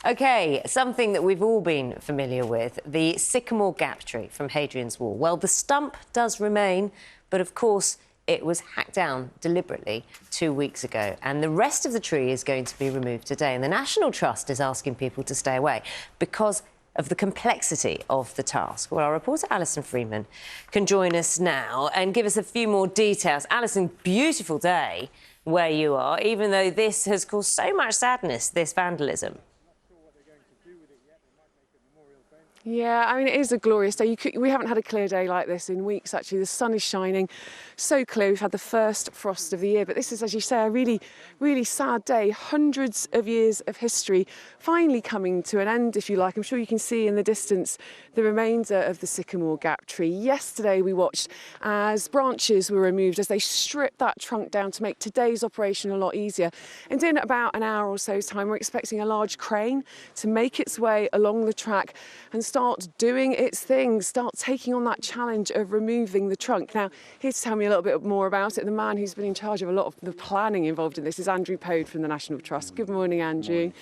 OK, something that we've all been familiar with, the Sycamore Gap tree from Hadrian's Wall. Well, the stump does remain, but of course it was hacked down deliberately 2 weeks ago, and the rest of the tree is going to be removed today. And the National Trust is asking people to stay away because of the complexity of the task. Well, our reporter Alison Freeman can join us now and give us a few more details. Alison, beautiful day where you are, even though this has caused so much sadness, this vandalism. Yeah, I mean, it is a glorious day. We haven't had a clear day like this in weeks, actually. The sun is shining so clear. We've had the first frost of the year. But this is, as you say, a really, really sad day. Hundreds of years of history finally coming to an end, if you like. I'm sure you can see in the distance the remainder of the Sycamore Gap tree. Yesterday, we watched as branches were removed, as they stripped that trunk down to make today's operation a lot easier. And in about an hour or so's time, we're expecting a large crane to make its way along the track and start doing its thing, start taking on that challenge of removing the trunk. Now, here to tell me a little bit more about it, the man who's been in charge of a lot of the planning involved in this is Andrew Pode from the National Trust. Good morning, Andrew.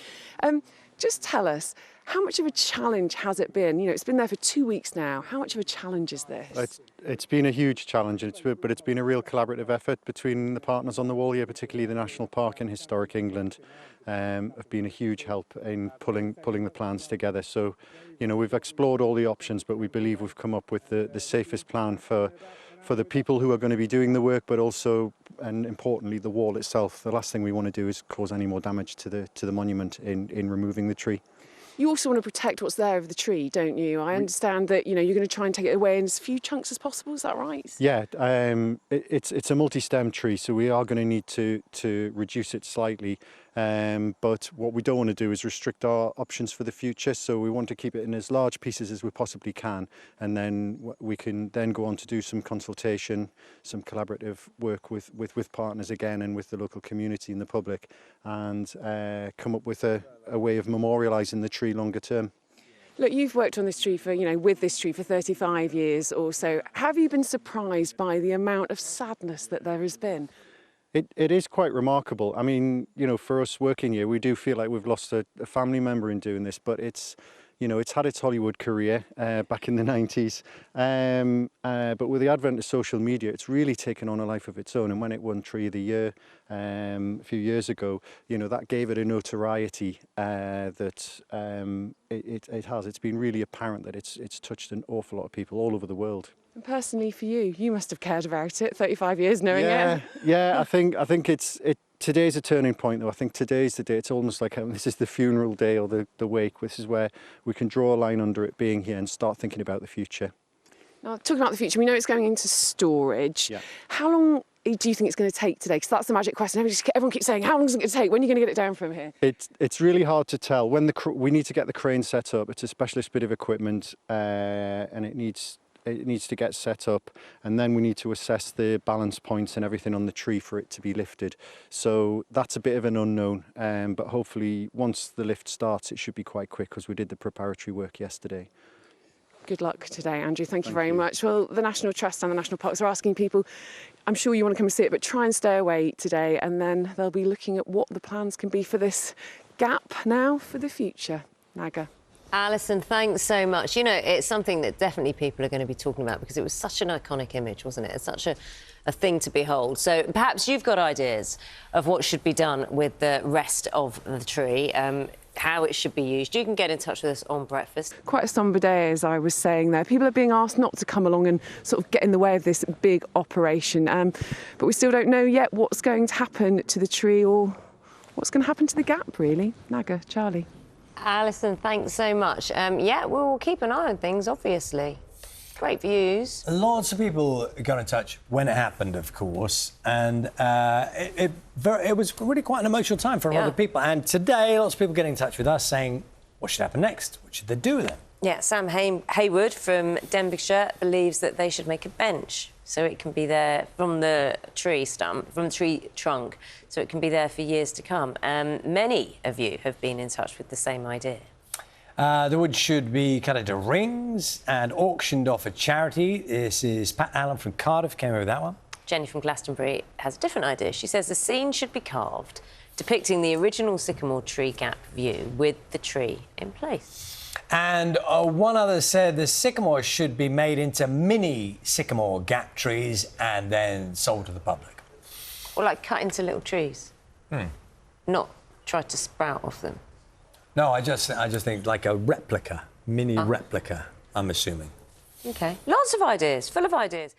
Just tell us, how much of a challenge has it been? You know, it's been there for 2 weeks now. How much of a challenge is this? It's been a huge challenge, but it's been a real collaborative effort between the partners on the wall here, particularly the National Park and Historic England. Have been a huge help in pulling the plans together. So, you know, we've explored all the options, but we believe we've come up with the safest plan for the people who are going to be doing the work, but also, and importantly, the wall itself. The last thing we want to do is cause any more damage to the monument in removing the tree. You also want to protect what's there of the tree, don't you? I understand that, you know, you're going to try and take it away in as few chunks as possible. Is that right? Yeah, it's a multi-stem tree, so we are going to need to reduce it slightly. But what we don't want to do is restrict our options for the future. So we want to keep it in as large pieces as we possibly can, and then we can then go on to do some consultation, some collaborative work with partners again, and with the local community and the public, and come up with a way of memorialising the tree longer term. Look, you've worked on this tree for, you know, with this tree for 35 years or so. Have you been surprised by the amount of sadness that there has been? It is quite remarkable. I mean, you know, for us working here, we do feel like we've lost a family member in doing this, but it's, you know, it's had its Hollywood career back in the 90s. But with the advent of social media, it's really taken on a life of its own. And when it won Tree of the Year a few years ago, you know, that gave it a notoriety that it has. It's been really apparent that it's touched an awful lot of people all over the world. And personally for you, you must have cared about it 35 years knowing it. Yeah, I think today's a turning point, though. I think today's the day. It's almost like this is the funeral day or the wake. This is where we can draw a line under it being here and start thinking about the future. Now, talking about the future, we know it's going into storage. Yeah. How long do you think it's going to take today? Because that's the magic question. Everyone keeps saying, how long is it going to take? When are you going to get it down from here? It's really hard to tell. When we need to get the crane set up. It's a specialist bit of equipment, and it needs to get set up, and then we need to assess the balance points and everything on the tree for it to be lifted. So that's a bit of an unknown, but hopefully once the lift starts it should be quite quick, because we did the preparatory work yesterday. Good luck today, Andrew. Thank you very much. Well, the National Trust and the National Parks are asking people, I'm sure you want to come and see it, but try and stay away today, and then they'll be looking at what the plans can be for this gap now for the future. Naga. Alison, thanks so much. You know, it's something that definitely people are going to be talking about because it was such an iconic image, wasn't it? It's such a thing to behold. So perhaps you've got ideas of what should be done with the rest of the tree, how it should be used. You can get in touch with us on breakfast. Quite a sombre day, as I was saying there. People are being asked not to come along and sort of get in the way of this big operation. But we still don't know yet what's going to happen to the tree or what's going to happen to the gap, really. Naga, Charlie. Alison, thanks so much. Yeah, we'll keep an eye on things, obviously. Great views. Lots of people got in touch when it happened, of course, and it was really quite an emotional time for a lot of people. And today, lots of people getting in touch with us saying, what should happen next? What should they do with it? Yeah, Sam Haywood from Denbighshire believes that they should make a bench so it can be there from the tree stump, from the tree trunk, so it can be there for years to come. Many of you have been in touch with the same idea. The wood should be cut into rings and auctioned off at charity. This is Pat Allen from Cardiff, came over with that one. Jenny from Glastonbury has a different idea. She says the scene should be carved depicting the original Sycamore Tree Gap view with the tree in place. And one other said the sycamore should be made into mini Sycamore Gap trees and then sold to the public. Or like cut into little trees. Not try to sprout off them. No, I just think like a replica, mini replica, I'm assuming. OK. Lots of ideas, full of ideas.